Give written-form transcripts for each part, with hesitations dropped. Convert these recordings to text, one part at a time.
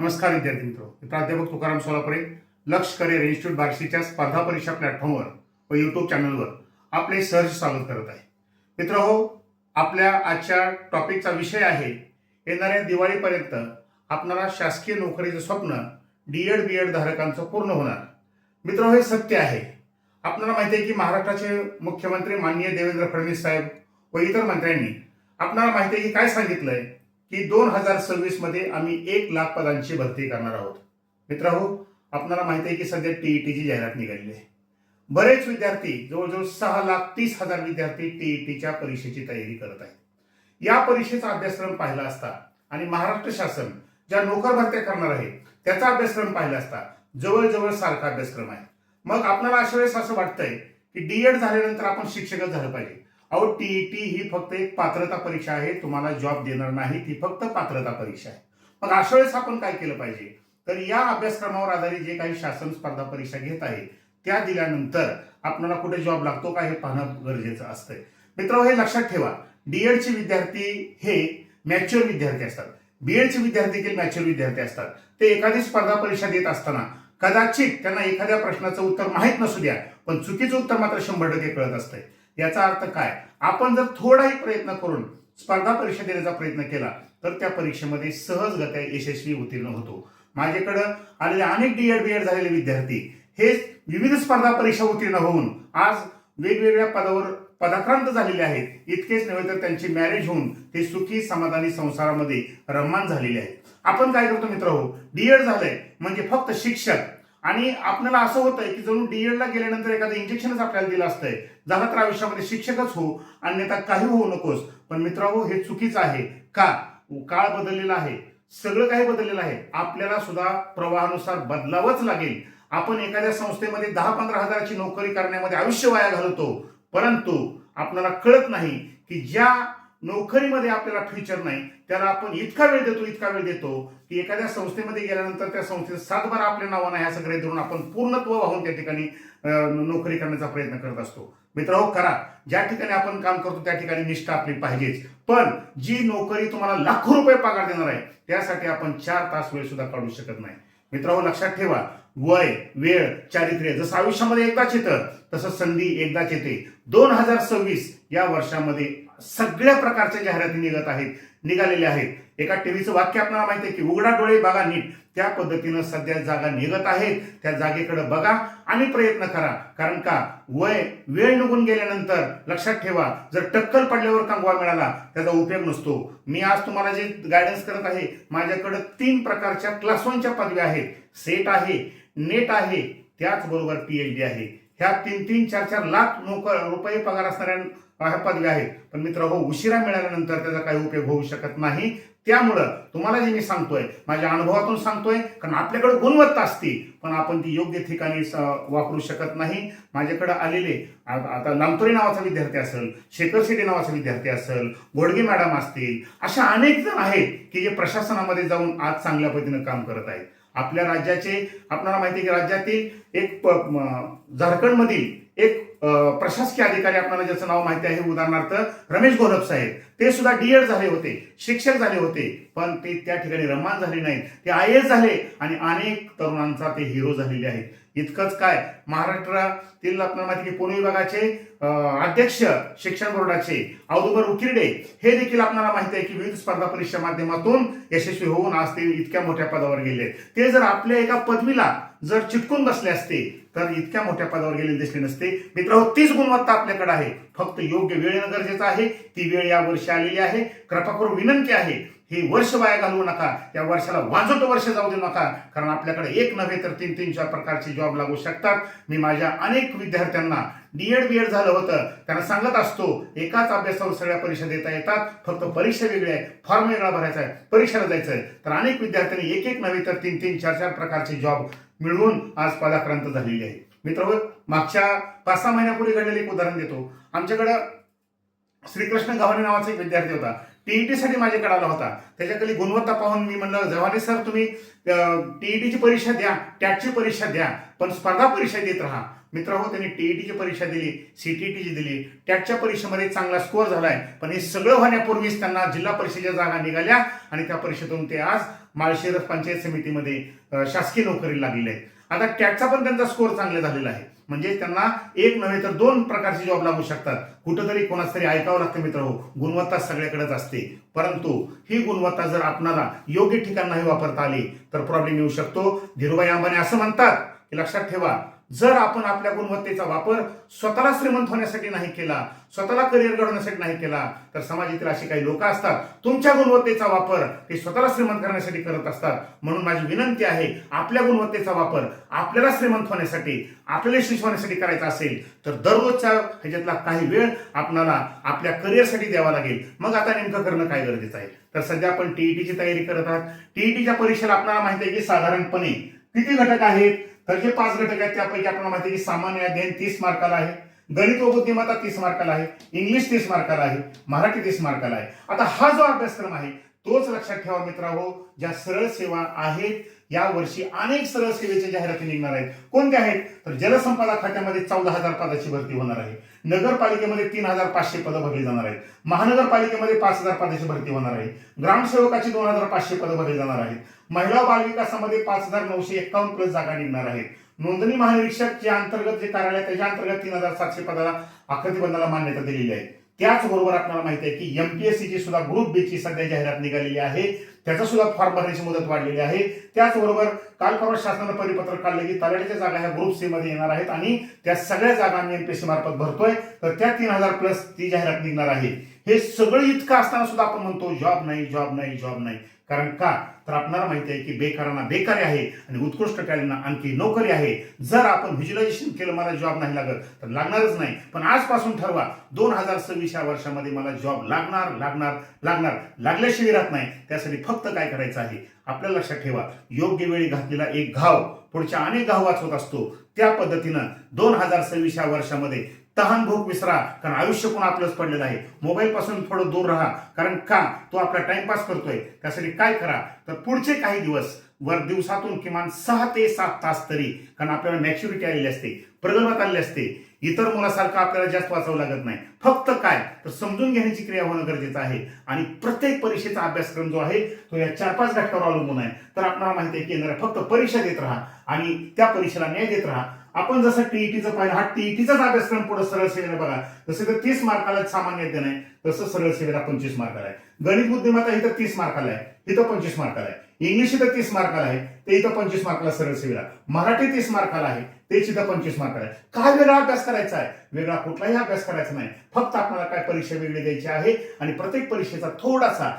नमस्कार विद्यार्थी मित्रो, मी प्राध्यापक तुकाराम सोलापुरे. लक्ष करिअर इन्स्टिट्यूट बार्शीच्या स्पर्धा परीक्षा प्लॅटफॉर्मवर व यूट्यूब चॅनलवर आपले सहर्ष स्वागत करत आहे. मित्रहो, आपल्या आजच्या टॉपिकचा विषय आहे येणाऱ्या दिवाळीपर्यंत आपणाला शासकीय नोकरीचं स्वप्न डीएड बीएड धारकांचं पूर्ण होणार. मित्र, हे सत्य आहे. आपल्याला माहिती आहे की महाराष्ट्राचे मुख्यमंत्री माननीय देवेंद्र फडणवीस साहेब व इतर मंत्र्यांनी आपल्याला माहिती आहे की काय सांगितलंय की 2026 मध्ये आम्ही 1,00,000 पदांची भरती करणार आहोत. मित्रहो, आपल्याला माहिती आहे की सध्या टीईटीची जाहिरात निघालेली आहे. बरेच विद्यार्थी, जवळजवळ 6,30,000 विद्यार्थी टीईटीच्या परीक्षेची तयारी करत आहेत. या परीक्षेचा अभ्यासक्रम पाहिला असता आणि महाराष्ट्र शासन ज्या नोकर भरत्या करणार आहे त्याचा अभ्यासक्रम पाहिला असता जवळजवळ सारखा अभ्यासक्रम आहे. मग आपल्याला अशा वेळेस असं वाटतंय की डीएड झाल्यानंतर आपण शिक्षकच झालं पाहिजे. अहो, टीईटी ही फक्त एक पात्रता परीक्षा आहे, तुम्हाला जॉब देणार नाही, ती फक्त पात्रता परीक्षा आहे. मग अशा वेळेस आपण काय केलं पाहिजे, तर या अभ्यासक्रमावर आधारित जे काही शासन स्पर्धा परीक्षा घेत आहे त्या दिल्यानंतर आपल्याला कुठे जॉब लागतो का हे पाहणं गरजेचं असतंय. मित्रांनो, हे लक्षात ठेवा, डीएडचे विद्यार्थी हे मॅच्युअर विद्यार्थी असतात, बीएडचे विद्यार्थी देखील मॅच्युअर विद्यार्थी असतात. ते एखादी स्पर्धा परीक्षा देत असताना कदाचित त्यांना एखाद्या प्रश्नाचं उत्तर माहीत नसू द्या, पण चुकीचं उत्तर मात्र 100% कळत असतंय. याचा अर्थ काय, आपण जर थोडाही प्रयत्न करून स्पर्धा परीक्षा देण्याचा प्रयत्न केला तर त्या परीक्षेमध्ये सहजगत्या यशस्वी उत्तीर्ण होतो. माझ्याकडे आलेले अनेक डीएड बीएड झालेले विद्यार्थी हे विविध स्पर्धा परीक्षा उत्तीर्ण होऊन आज वेगवेगळ्या पदावर पदाक्रांत झालेले आहेत. इतकेच नव्हे तर त्यांची मॅरेज होऊन ते सुखी समाधानी संसारामध्ये रममान झालेले आहेत. आपण काय करतो मित्रहो, डीएड झालंय म्हणजे फक्त शिक्षक, आणि आपल्याला असं होतंय की जणू डीएडला गेल्यानंतर एखादं इंजेक्शनच आपल्याला दिलं असतंय, झालं तर आयुष्यामध्ये शिक्षकच हो, अन्यथा काही होऊ नकोस. पण मित्रांनो, हे चुकीचं आहे. का? काळ बदललेला आहे, सगळं काही बदललेलं आहे. आपल्याला सुद्धा प्रवाहानुसार बदलावंच लागेल. आपण एखाद्या संस्थेमध्ये 10-15 हजाराची नोकरी करण्यामध्ये आयुष्य वाया घालवतो, परंतु आपल्याला कळत नाही की ज्या नोकरीमध्ये आपल्याला फ्युचर नाही त्याला आपण इतका वेळ देतो की एखाद्या संस्थेमध्ये गेल्यानंतर त्या संस्थेत 7 बारा आपल्या नावानं ह्या सगळे धरून आपण पूर्णत्व वाहून त्या ठिकाणी नोकरी करण्याचा प्रयत्न करत असतो. मित्रांनो, करा. ज्या ठिकाणी आपण काम करतो त्या ठिकाणी निष्ठा आपली पाहिजेच, पण जी नोकरी तुम्हाला लाखो रुपये पगार देणार आहे त्यासाठी आपण 4 तास वेळ सुद्धा काढू शकत नाही. मित्रांनो, लक्षात ठेवा, वय, वेळ, चारित्र्य जसं आयुष्यामध्ये एकदाच येतं तसं संधी एकदाच येते. 2026 या वर्षामध्ये सगळ्या प्रकारच्या जाहिराती निघालेल्या आहेत. एका टीव्हीचं वाक्य आपल्याला माहिती आहे की उघडा डोळे बघा नीट. त्या पद्धतीनं सध्या जागा निघत आहेत, त्या जागेकडे बघा आणि प्रयत्न करा. कारण का, वेळ निघून गेल्यानंतर लक्षात ठेवा, जर टक्कल पडल्यावर कंगवा मिळाला त्याचा उपयोग नसतो. मी आज तुम्हाला जे गायडन्स करत आहे, माझ्याकडे 3 प्रकारच्या क्लास 1च्या पदव्या आहेत. सेट आहे, नेट आहे, त्याचबरोबर पीएचडी आहे. ह्या 3-3, 4-4 लाख रुपये पगार असणाऱ्या पदव्या आहेत. पण मित्रांनो, उशिरा मिळाल्यानंतर त्याचा काही उपयोग होऊ शकत नाही. त्यामुळं तुम्हाला जे मी सांगतोय माझ्या अनुभवातून सांगतोय, कारण आपल्याकडे गुणवत्ता असते पण आपण ती योग्य ठिकाणी वापरू शकत नाही. माझ्याकडे आलेले आता लांबतोरे नावाचा विद्यार्थी असेल, शेखर शेट्टी नावाचा विद्यार्थी असेल, घोडगे मॅडम असतील, अशा अनेक जण आहेत की जे प्रशासनामध्ये जाऊन आज चांगल्या पद्धतीने काम करत आहेत. आपल्या राज्याचे, आपल्याला माहिती आहे की राज्यातील एक झारखंडमधील एक प्रशासकीय अधिकारी, आपल्याला ज्याचं नाव माहिती आहे, उदाहरणार्थ रमेश घोलप साहेब, ते सुद्धा डीएड झाले होते, शिक्षक झाले होते, पण ते त्या ठिकाणी रममान झाले नाहीत. ते IAS झाले आणि अनेक तरुणांचा ते हिरो झालेले आहेत. इतकंच काय, महाराष्ट्रातील आपल्याला माहिती की पुणे विभागाचे अध्यक्ष शिक्षण बोर्डाचे औदुंबर उकिरडे हे देखील आपल्याला माहिती आहे की विविध स्पर्धा परीक्षा माध्यमातून यशस्वी होऊन आज ते इतक्या मोठ्या पदावर गेले. ते जर आपल्या एका पदवीला जर चिटकून बसले असते तर इतक्या मोठ्या पदावर गेलेले दिसले नसते. मित्रांनो, तीच गुणवत्ता आपल्याकडे आहे, फक्त योग्य वेळ येणं गरजेचं आहे. ती वेळ या वर्षी आलेली आहे. कृपा करून विनंती आहे, हे वर्ष वाया घालवू नका, या वर्षाला वाजवतो वर्ष जाऊ देऊ नका, कारण आपल्याकडे एक नव्हे तर 3-3-4 प्रकारचे जॉब लागू शकतात. मी माझ्या अनेक विद्यार्थ्यांना डीएड बीएड झालं होतं त्यांना सांगत असतो, एकाच अभ्यासावर सगळ्या परीक्षा देता येतात, फक्त परीक्षा वेगळी आहे, फॉर्म वेगळा भरायचा आहे, परीक्षेला जायचं आहे. तर अनेक विद्यार्थ्यांनी एक नव्हे तर 3-3-4-4 प्रकारचे जॉब मिळवून आज पदाक्रांत झालेली आहे. मित्रांनो, मागच्या 5-6 महिन्यापूर्वी घडलेले एक उदाहरण देतो. आमच्याकडं श्रीकृष्ण गव्हाणे नावाचा एक विद्यार्थी होता. टीईटी साठी माझ्याकडे आला होता. त्याच्याखाली गुणवत्ता पाहून मी म्हणलं, जवानी सर तुम्ही टीईटीची परीक्षा द्या, टॅटची परीक्षा द्या, पण स्पर्धा परीक्षा देत राहा. मित्रांनो, त्यांनी टीईटीची परीक्षा दिली, सीटीईटीची दिली, टॅटच्या परीक्षेमध्ये चांगला स्कोअर झालाय. पण हे सगळं होण्यापूर्वीच त्यांना जिल्हा परिषदेच्या जागा निघाल्या आणि त्या परीक्षेतून ते आज माळशिरस पंचायत समितीमध्ये शासकीय नोकरीला लागलेले आहेत. आता टॅटचा पण त्यांचा स्कोअर चांगला झालेला आहे. म्हणजे त्यांना एक नव्हे तर 2 प्रकारचे जॉब लागू शकतात. कुठंतरी कोणाच तरी ऐकावं लागतं मित्रांनो, गुणवत्ता सगळ्याकडेच असते. परंतु ही गुणवत्ता जर आपणाला योग्य ठिकाण नाही वापरता आली तर प्रॉब्लेम येऊ शकतो. धीरूभाई अंबानी असं म्हणतात की लक्षात ठेवा, जर आपण आपल्या गुणवत्तेचा वापर स्वतःला श्रीमंत होण्यासाठी नाही केला, स्वतःला करिअर घडवण्यासाठी नाही केला, तर समाजातील अशी काही लोक असतात तुमच्या गुणवत्तेचा वापर ते स्वतःला श्रीमंत करण्यासाठी करत असतात. म्हणून माझी विनंती आहे, आपल्या गुणवत्तेचा वापर आपल्याला श्रीमंत होण्यासाठी, आपल्याला यशस्वी होण्यासाठी करायचा असेल तर दररोजच्या ह्याच्यातला काही वेळ आपल्याला आपल्या करिअरसाठी द्यावा लागेल. मग आता नेमकं करणं काय गरजेचं आहे? तर सध्या आपण टीईटीची तयारी करत आहात. टीईटीच्या परीक्षेला आपल्याला माहिती आहे की साधारणपणे किती घटक आहेत? तर जे 5 घटक आहेत त्यापैकी आपल्याला माहिती आहे की सामान्य अध्ययन 30 मार्काला आहे, गणित व बुद्धिमत्ता 30 मार्काला आहे, इंग्लिश 30 मार्काला आहे, मराठी 30 मार्काला आहे. आता हा जो अभ्यासक्रम आहे तोच लक्षात ठेवा मित्रांनो, ज्या सरळ सेवा आहेत या वर्षी अनेक सरळ सेवेच्या जाहिराती निघणार आहेत. कोणत्या आहेत? तर जलसंपदा खात्यामध्ये 14,000 पदाची भरती होणार आहे, नगरपालिकेमध्ये 3,500 पदं भरली जाणार आहेत, महानगरपालिकेमध्ये 5,000 पदाची भरती होणार आहे, ग्रामसेवकाची 2,500 पदं भरली जाणार आहेत, महिला व बालविकासामध्ये 5,951 प्लस जागा निघणार आहेत, नोंदणी महानिरीक्षक जे अंतर्गत जे कार्यालय त्याच्या अंतर्गत 3,700 पदाला आकृतीबंधाला मान्यता दिलेली आहे. त्याचबरोबर आपल्याला माहिती आहे की एमपीएससीची सुद्धा ग्रुप बी ची सध्या जाहिरात निघालेली आहे, त्याचा सुद्धा फॉर्म भरण्याची मुदत वाढलेली आहे. त्याचबरोबर काल परवा शासनानं परिपत्रक काढले की तलाठीच्या जागा ह्या ग्रुप सी मध्ये येणार आहेत आणि त्या सगळ्या जागा आम्ही एमपीएससी मार्फत भरतोय. तर त्या 3,000 प्लस ती जाहिरात निघणार आहे. हे सगळं इतकं असताना सुद्धा आपण म्हणतो जॉब नाही, जॉब नाही, जॉब नाही. कारण का? तर आपल्याला माहिती आहे की बेकारांना बेकारी आहे आणि उत्कृष्ट टॅलेंटना आणखी नोकरी आहे. जर आपण व्हिज्युअलायझेशन केलं मला जॉब नाही लागत तर लागणारच नाही. पण आजपासून ठरवा 2026 या वर्षामध्ये मला जॉब लागणार लागणार लागणार, लागल्याशिवाय राहत नाही. त्यासाठी फक्त काय करायचं आहे? आपल्याला लक्षात ठेवा, योग्य वेळी घातलेला एक घाव पुढच्या अनेक घाव वाचवत असतो. त्या पद्धतीनं 2026 या वर्षामध्ये तहान भूक विसरा, कारण आयुष्य पण आपलंच पडलेलं आहे. मोबाईल पासून थोडं दूर राहा, कारण का तो आपला टाइमपास करतोय. त्यासाठी काय करा? तर पुढचे काही दिवस दिवसातून किमान 6 ते 7 तास तरी, कारण आपल्याला मॅच्युरिटी आलेली असते, प्रगल्भता आलेली असते, इतर मुलासारखं आपल्याला जास्त वाचावं लागत नाही. फक्त काय तर समजून घेण्याची क्रिया होणं गरजेचं आहे. आणि प्रत्येक परीक्षेचा अभ्यासक्रम जो आहे तो या 4-5 घटकावर अवलंबून आहे. तर आपल्याला माहिती आहे की फक्त परीक्षा देत राहा आणि त्या परीक्षेला न्याय देत राहा. आपण जसं टीईटीचं पाहिलं, हा टीईटीचाच अभ्यासक्रम पुढे सरळ सेवेला बघा. जसं तर 30 मार्काला सामान्य अध्ययन आहे, तसं सरळ सेवेला 25 मार्काला आहे. गणित बुद्धिमत्ता इथं 30 मार्काला आहे, इथं 25 मार्काला आहे. इंग्लिश इथं 30 मार्काला आहे, ते इथं 25 मार्काला सरळ सेवेला. मराठी 30 मार्काला आहे, ते इथं 25 मार्काला आहे. काय वेगळा अभ्यास करायचा आहे? वेगळा कुठलाही अभ्यास करायचा नाही. फक्त आपल्याला काय परीक्षा वेगळी द्यायची आहे आणि प्रत्येक परीक्षेचा थोडासा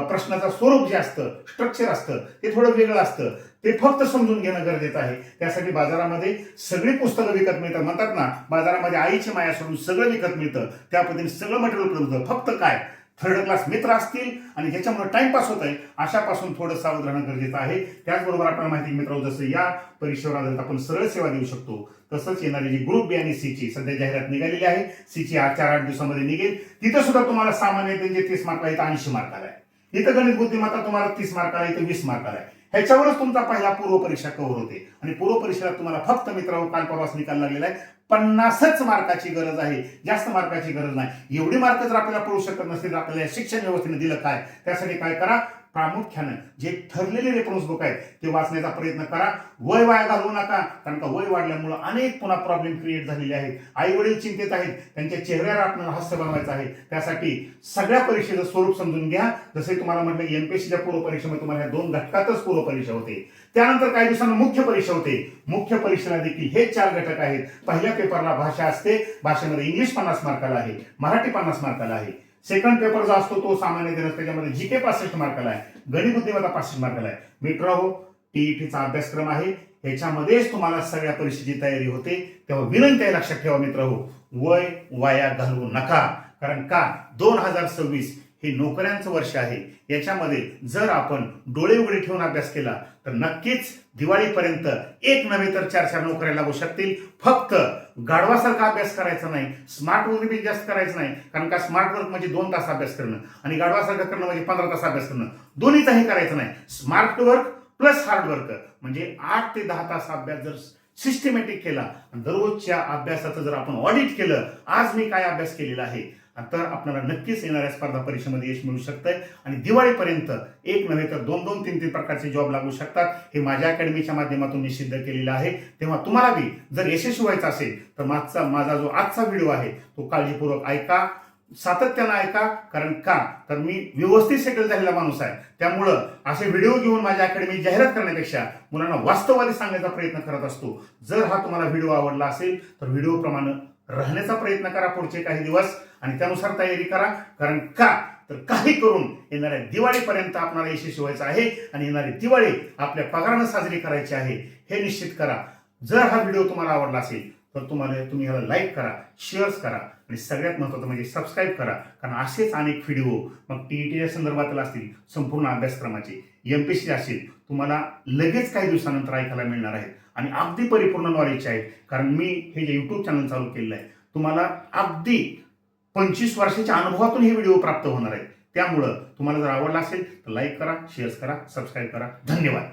प्रश्नाचं स्वरूप जे असतं, स्ट्रक्चर असतं, ते थोडं वेगळं असतं. ते फक्त समजून घेणं गरजेचं आहे. त्यासाठी बाजारामध्ये सगळी पुस्तकं विकत मिळतात. म्हणतात ना, बाजारामध्ये आईची माया सोडून सगळं विकत मिळतं. त्या पद्धतीने सगळं मटेरियल उपलब्ध होतं. फक्त काय 3rd क्लास मित्र असतील आणि ज्याच्यामुळे टाइमपास होत आहे अशापासून थोडं सावध राहणं गरजेचं आहे. त्याचबरोबर आपल्याला माहिती मित्रांनो, जसं या परीक्षेवर आधारित आपण सरळ सेवा देऊ शकतो, तसंच येणारी जी ग्रुप बी आणि सी ची सध्या जाहिरात निघालेली आहे, सी ची 4-8 दिवसामध्ये निघेल. तिथं सुद्धा तुम्हाला सामान्य जे 30 मार्क आहे, 80 मार्काला आहे. इथं गणित बुद्धिमत्ता तुम्हाला 30 मार्काला, इथं 20 मार्काला आहे. ह्याच्यावरच तुमचा पहिला पूर्व परीक्षा कव्हर होते. आणि पूर्व परीक्षेला तुम्हाला फक्त मित्रांनो काल परवाच निकाल लागलेला आहे, 50च मार्काची गरज आहे, जास्त मार्काची गरज नाही. एवढी मार्क जर आपल्याला पडू शकत नसतील तर आपल्याला शिक्षण व्यवस्थेने दिलं काय? त्यासाठी काय करा? प्रामुख्यानं जे ठरलेले रेफरन्स बुक आहेत ते वाचण्याचा प्रयत्न करा. वय वाया घालवू नका, कारण का वय वाढल्यामुळे अनेक पुन्हा प्रॉब्लेम क्रिएट झालेले आहेत. आई वडील चिंतेत आहेत, त्यांच्या चेहऱ्यावर आपल्याला हास्य बनवायचं आहे. त्यासाठी सगळ्या परीक्षेचं स्वरूप समजून घ्या. जसे तुम्हाला म्हटलं एमपीएससीच्या पूर्व परीक्षेमध्ये तुम्हाला ह्या 2 घटकातच पूर्व परीक्षा होते. त्यानंतर काही दिवसांना मुख्य परीक्षा होते. मुख्य परीक्षेला देखील हे 4 घटक आहेत. पहिल्या पेपरला भाषा असते, भाषेमध्ये इंग्लिश 50 मार्काला आहे, मराठी 50 मार्काला आहे. सेकंड पेपर जो असतो तो सामान्य अध्ययन, त्याच्यामध्ये जीके 65 मार्काला आहे, गणित बुद्धिमत्ता 65 मार्काला आहे. मित्रांनो, टीईटीचा अभ्यासक्रम आहे, ह्याच्यामध्येच तुम्हाला सगळ्या परीक्षेची तयारी होते. तेव्हा विनंती आहे, लक्षात ठेवा मित्रांनो, वय वाया घालवू नका. कारण का 2026 हे नोकऱ्यांचं वर्ष आहे. याच्यामध्ये जर आपण डोळे उघडे ठेवून अभ्यास केला तर नक्कीच दिवाळीपर्यंत एक नव्हे तर 4 नोकऱ्या लागू शकतील. फक्त गाढवासारखा अभ्यास करायचा नाही, स्मार्ट वर्क बी जास्त करायचं नाही. कारण का स्मार्ट वर्क म्हणजे 2 तास अभ्यास करणं आणि गाढवासारखं करणं म्हणजे 15 तास अभ्यास करणं. दोन्हीचाही करायचं नाही. Smart work plus hard work म्हणजे 8 ते 10 तास अभ्यास जर सिस्टमॅटिक केला आणि दररोजच्या अभ्यासाचं जर आपण ऑडिट केलं, आज मी काय अभ्यास केलेला आहे, तर आपल्याला नक्कीच येणाऱ्या स्पर्धा परीक्षेमध्ये यश मिळू शकतंय आणि दिवाळीपर्यंत एक नव्हे तर 2-2, 3-3 प्रकारचे जॉब लागू शकतात. हे माझ्या अकॅडमीच्या माध्यमातून मी सिद्ध केलेलं आहे. तेव्हा तुम्हाला बी जर यशस्वी व्हायचं असेल तर माझा जो आजचा व्हिडिओ आहे तो काळजीपूर्वक ऐका, सातत्यानं ऐका. कारण का तर मी व्यवस्थित सेटल झालेला माणूस आहे. त्यामुळं असे व्हिडिओ घेऊन माझ्या अकॅडमी जाहिरात करण्यापेक्षा मुलांना वास्तववादी सांगण्याचा प्रयत्न करत असतो. जर हा तुम्हाला व्हिडिओ आवडला असेल तर व्हिडिओ प्रमाणे राहण्याचा प्रयत्न करा पुढचे काही दिवस आणि त्यानुसार तयारी करा. कारण का तर काही करून येणाऱ्या दिवाळीपर्यंत आपल्याला यशस्वी व्हायचं आहे आणि येणारी दिवाळी आपल्या पगारानं साजरी करायची आहे हे निश्चित करा. जर हा व्हिडिओ तुम्हाला आवडला असेल तर तुम्ही ह्याला लाईक करा, शेअर्स करा आणि सगळ्यात महत्त्वाचं म्हणजे सबस्क्राईब करा. कारण असेच अनेक व्हिडिओ मग टीईटीच्या संदर्भातील असतील, संपूर्ण अभ्यासक्रमाचे, एमपीएससी असेल, तुम्हाला लगेच काही दिवसानंतर ऐकायला मिळणार आहेत आणि अगदी परिपूर्ण नॉलेजचे आहेत. कारण मी हे जे युट्यूब चॅनल चालू केलेलं आहे तुम्हाला अगदी 25 वर्षाच्या अनुभवातून हे व्हिडिओ प्राप्त होणार आहेत. त्यामुळं तुम्हाला जर आवडला असेल तर लाईक करा, शेअर्स करा, सबस्क्राईब करा. धन्यवाद.